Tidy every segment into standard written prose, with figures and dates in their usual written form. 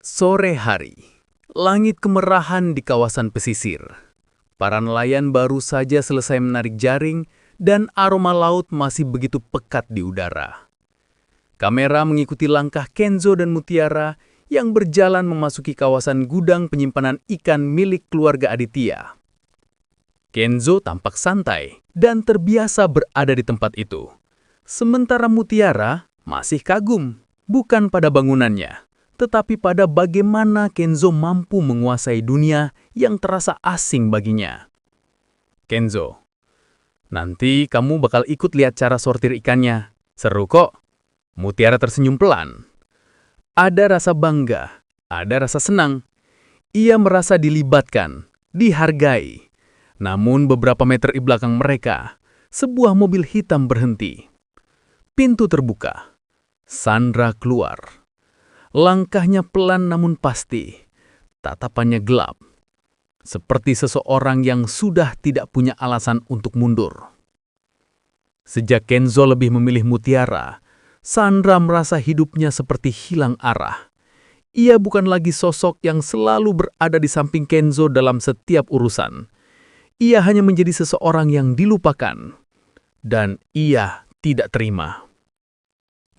Sore hari, langit kemerahan di kawasan pesisir. Para nelayan baru saja selesai menarik jaring dan aroma laut masih begitu pekat di udara. Kamera mengikuti langkah Kenzo dan Mutiara yang berjalan memasuki kawasan gudang penyimpanan ikan milik keluarga Aditya. Kenzo tampak santai dan terbiasa berada di tempat itu. Sementara Mutiara masih kagum, bukan pada bangunannya, tetapi pada bagaimana Kenzo mampu menguasai dunia yang terasa asing baginya. Kenzo, nanti kamu bakal ikut lihat cara sortir ikannya. Seru kok. Mutiara tersenyum pelan. Ada rasa bangga, ada rasa senang. Ia merasa dilibatkan, dihargai. Namun beberapa meter di belakang mereka, sebuah mobil hitam berhenti. Pintu terbuka. Sandra keluar. Langkahnya pelan namun pasti. Tatapannya gelap. Seperti seseorang yang sudah tidak punya alasan untuk mundur. Sejak Kenzo lebih memilih Mutiara, Sandra merasa hidupnya seperti hilang arah. Ia bukan lagi sosok yang selalu berada di samping Kenzo dalam setiap urusan. Ia hanya menjadi seseorang yang dilupakan. Dan ia tidak terima.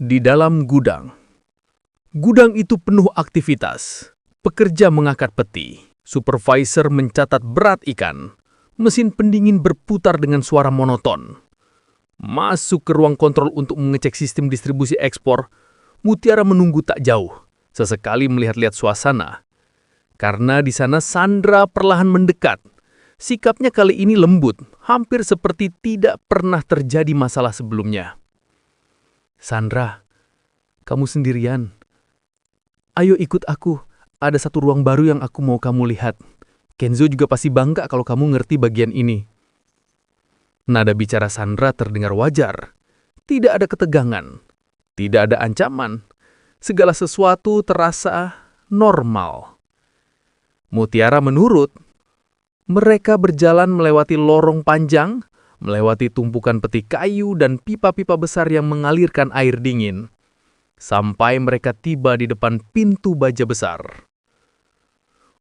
Di dalam gudang. Gudang itu penuh aktivitas. Pekerja mengangkat peti. Supervisor mencatat berat ikan. Mesin pendingin berputar dengan suara monoton. Masuk ke ruang kontrol untuk mengecek sistem distribusi ekspor. Mutiara menunggu tak jauh. Sesekali melihat-lihat suasana. Karena di sana Sandra perlahan mendekat. Sikapnya kali ini lembut. Hampir seperti tidak pernah terjadi masalah sebelumnya. Sandra, kamu sendirian. Ayo ikut aku, ada satu ruang baru yang aku mau kamu lihat. Kenzo juga pasti bangga kalau kamu ngerti bagian ini. Nada bicara Sandra terdengar wajar. Tidak ada ketegangan, tidak ada ancaman. Segala sesuatu terasa normal. Mutiara menurut. Mereka berjalan melewati lorong panjang, melewati tumpukan peti kayu dan pipa-pipa besar yang mengalirkan air dingin. Sampai mereka tiba di depan pintu baja besar.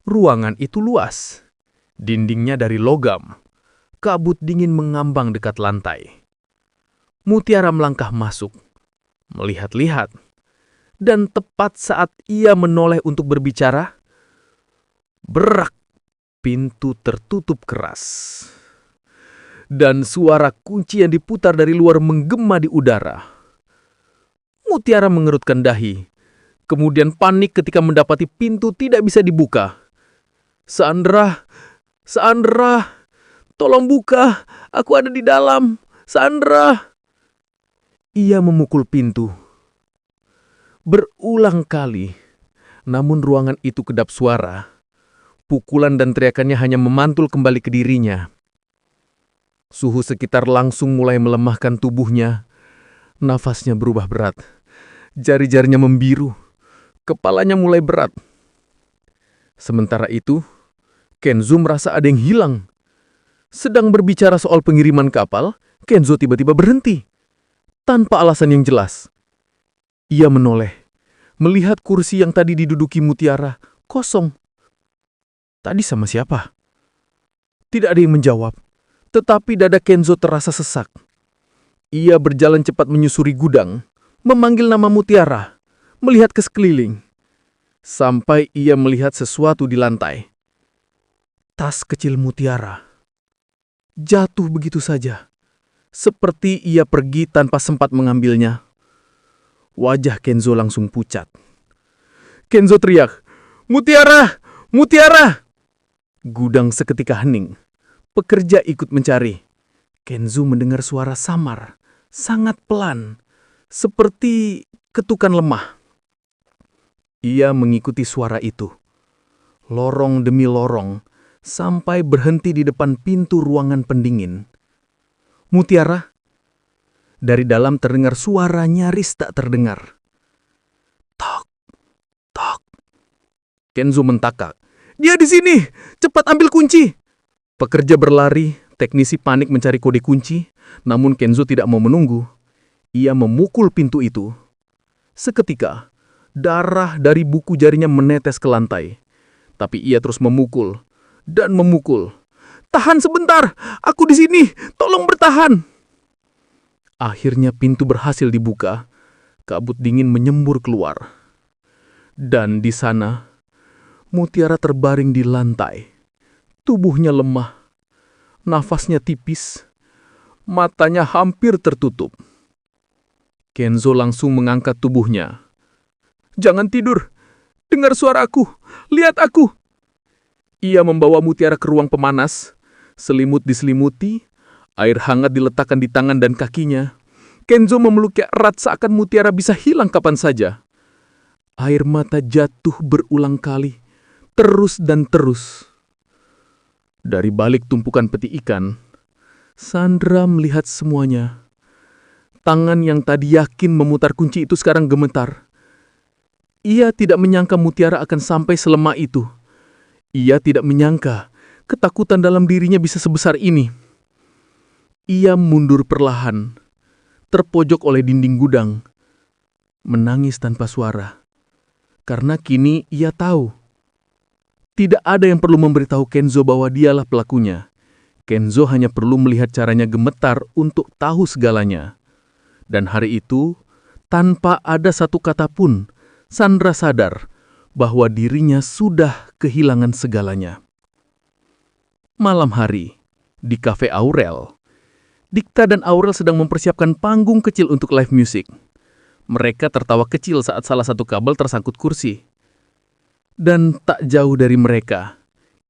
Ruangan itu luas. Dindingnya dari logam. Kabut dingin mengambang dekat lantai. Mutiara melangkah masuk. Melihat-lihat. Dan tepat saat ia menoleh untuk berbicara, berak, pintu tertutup keras. Dan suara kunci yang diputar dari luar menggema di udara. Mutiara mengerutkan dahi, kemudian panik ketika mendapati pintu tidak bisa dibuka. Sandra, tolong buka, aku ada di dalam, Sandra. Ia memukul pintu. Berulang kali, namun ruangan itu kedap suara. Pukulan dan teriakannya hanya memantul kembali ke dirinya. Suhu sekitar langsung mulai melemahkan tubuhnya. Nafasnya berubah berat. Jari-jarinya membiru. Kepalanya mulai berat. Sementara itu, Kenzo merasa ada yang hilang. Sedang berbicara soal pengiriman kapal, Kenzo tiba-tiba berhenti. Tanpa alasan yang jelas. Ia menoleh. Melihat kursi yang tadi diduduki Mutiara kosong. Tadi sama siapa? Tidak ada yang menjawab. Tetapi dada Kenzo terasa sesak. Ia berjalan cepat menyusuri gudang, memanggil nama Mutiara, melihat ke sekeliling. Sampai ia melihat sesuatu di lantai. Tas kecil Mutiara. Jatuh begitu saja. Seperti ia pergi tanpa sempat mengambilnya. Wajah Kenzo langsung pucat. Kenzo teriak, "Mutiara! Mutiara!" Gudang seketika hening. Pekerja ikut mencari. Kenzo mendengar suara samar, sangat pelan, seperti ketukan lemah. Ia mengikuti suara itu. Lorong demi lorong, sampai berhenti di depan pintu ruangan pendingin. Mutiara? Dari dalam terdengar suara nyaris tak terdengar. Tok, tok. Kenzo mentakak. "Dia di sini! Cepat ambil kunci!" Pekerja berlari, teknisi panik mencari kode kunci, namun Kenzo tidak mau menunggu. Ia memukul pintu itu. Seketika, Darah dari buku jarinya menetes ke lantai. Tapi ia terus memukul dan memukul. "Tahan sebentar, aku di sini, tolong bertahan." Akhirnya pintu berhasil dibuka, kabut dingin menyembur keluar. Dan di sana, Mutiara terbaring di lantai. Tubuhnya lemah, nafasnya tipis, matanya hampir tertutup. Kenzo langsung mengangkat tubuhnya. "Jangan tidur, dengar suaraku, lihat aku." Ia membawa Mutiara ke ruang pemanas, selimut diselimuti, air hangat diletakkan di tangan dan kakinya. Kenzo memeluknya erat seakan Mutiara bisa hilang kapan saja. Air mata jatuh berulang kali, terus dan terus. Dari balik tumpukan peti ikan, Sandra melihat semuanya. Tangan yang tadi yakin memutar kunci itu sekarang gemetar. Ia tidak menyangka Mutiara akan sampai selemah itu. Ia tidak menyangka ketakutan dalam dirinya bisa sebesar ini. Ia mundur perlahan, terpojok oleh dinding gudang, menangis tanpa suara. Karena kini ia tahu, tidak ada yang perlu memberitahu Kenzo bahwa dialah pelakunya. Kenzo hanya perlu melihat caranya gemetar untuk tahu segalanya. Dan hari itu, tanpa ada satu kata pun, Sandra sadar bahwa dirinya sudah kehilangan segalanya. Malam hari, di Cafe Aurel, Dikta dan Aurel sedang mempersiapkan panggung kecil untuk live music. Mereka tertawa kecil saat salah satu kabel tersangkut kursi. Dan tak jauh dari mereka,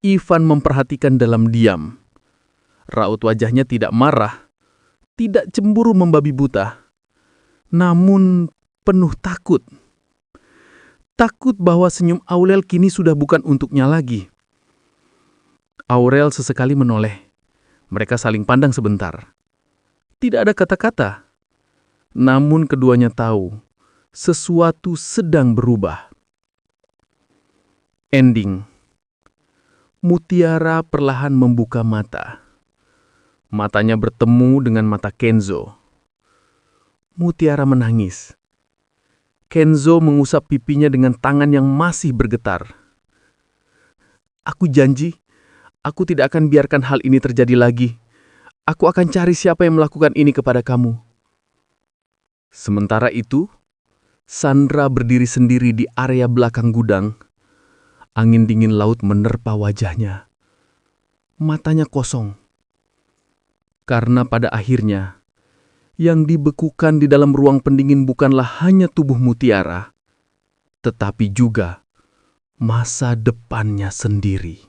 Ivan memperhatikan dalam diam. Raut wajahnya tidak marah, tidak cemburu membabi buta, namun penuh takut. Takut bahwa senyum Aurel kini sudah bukan untuknya lagi. Aurel sesekali menoleh. Mereka saling pandang sebentar. Tidak ada kata-kata. Namun keduanya tahu, sesuatu sedang berubah. Ending. Mutiara perlahan membuka mata. Matanya bertemu dengan mata Kenzo. Mutiara menangis. Kenzo mengusap pipinya dengan tangan yang masih bergetar. "Aku janji, aku tidak akan biarkan hal ini terjadi lagi. Aku akan cari siapa yang melakukan ini kepada kamu." Sementara itu, Sandra berdiri sendiri di area belakang gudang. Angin dingin laut menerpa wajahnya. Matanya kosong. Karena pada akhirnya, yang dibekukan di dalam ruang pendingin bukanlah hanya tubuh Mutiara, tetapi juga masa depannya sendiri.